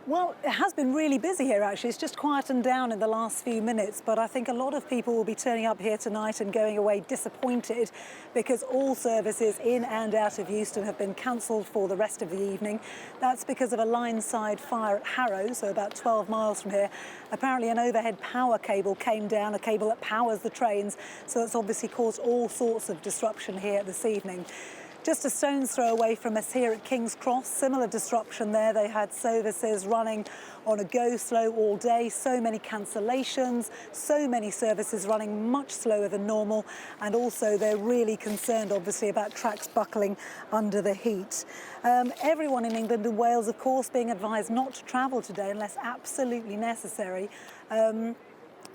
Well, it has been really busy here, actually. It's just quietened down in the last few minutes, but I think a lot of people will be turning up here tonight and going away disappointed because all services in and out of Euston have been cancelled for the rest of the evening. That's because of a line-side fire at Harrow, so about 12 miles from here. Apparently an overhead power cable came down, a cable that powers the trains, so it's obviously caused all sorts of disruption here this evening. Just a stone's throw away from us here at King's Cross, similar disruption there. They had services running on a go-slow all day, so many cancellations, so many services running much slower than normal, and also they're really concerned, obviously, about tracks buckling under the heat. Everyone in England and Wales, of course, being advised not to travel today unless absolutely necessary.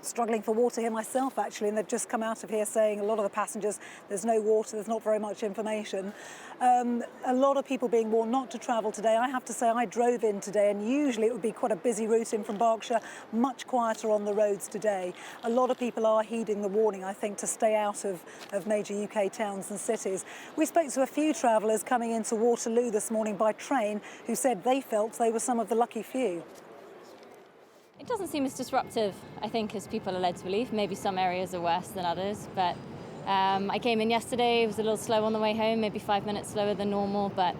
Struggling for water here myself, actually, and they've just come out of here saying, a lot of the passengers, there's no water, there's not very much information. A lot of people being warned not to travel today. I have to say, I drove in today, and usually it would be quite a busy route in from Berkshire, much quieter on the roads today. A lot of people are heeding the warning, I think, to stay out of major UK towns and cities. We spoke to a few travellers coming into Waterloo this morning by train who said they felt they were some of the lucky few. It doesn't seem as disruptive, I think, as people are led to believe. Maybe some areas are worse than others, but I came in yesterday, it was a little slow on the way home, maybe 5 minutes slower than normal, but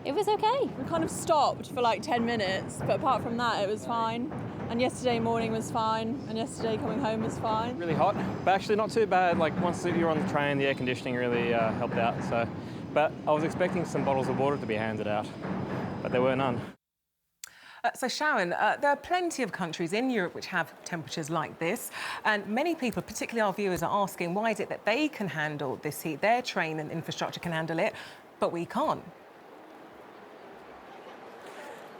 it was okay. We kind of stopped for like 10 minutes, but apart from that, it was fine. And yesterday morning was fine, and yesterday coming home was fine. Really hot, but actually not too bad. Like once you're on the train, the air conditioning really helped out. But I was expecting some bottles of water to be handed out, but there were none. So, Sharon, there are plenty of countries in Europe which have temperatures like this, and many people, particularly our viewers, are asking why is it that they can handle this heat, their train and infrastructure can handle it, but we can't?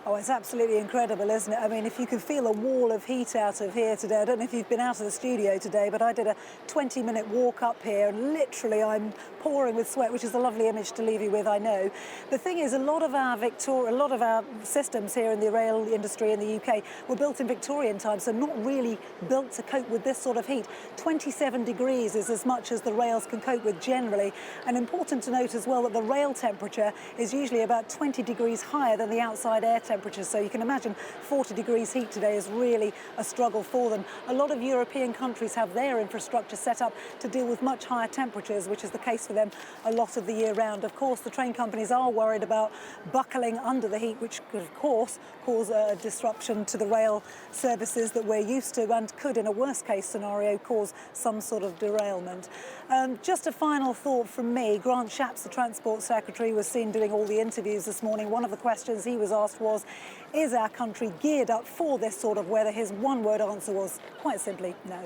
Oh, it's absolutely incredible, isn't it? I mean, if you could feel a wall of heat out of here today, I don't know if you've been out of the studio today, but I did a 20-minute walk up here, and literally I'm pouring with sweat, which is a lovely image to leave you with, I know. The thing is, a lot of our systems here in the rail industry in the UK were built in Victorian times, so not really built to cope with this sort of heat. 27 degrees is as much as the rails can cope with generally. And important to note as well that the rail temperature is usually about 20 degrees higher than the outside air temperature. So you can imagine 40 degrees heat today is really a struggle for them. A lot of European countries have their infrastructure set up to deal with much higher temperatures, which is the case for them a lot of the year round. Of course, the train companies are worried about buckling under the heat, which could, of course, cause a disruption to the rail services that we're used to and could, in a worst-case scenario, cause some sort of derailment. Just a final thought from me. Grant Shapps, the Transport Secretary, was seen doing all the interviews this morning. One of the questions he was asked was, is our country geared up for this sort of weather? His one-word answer was, quite simply, no.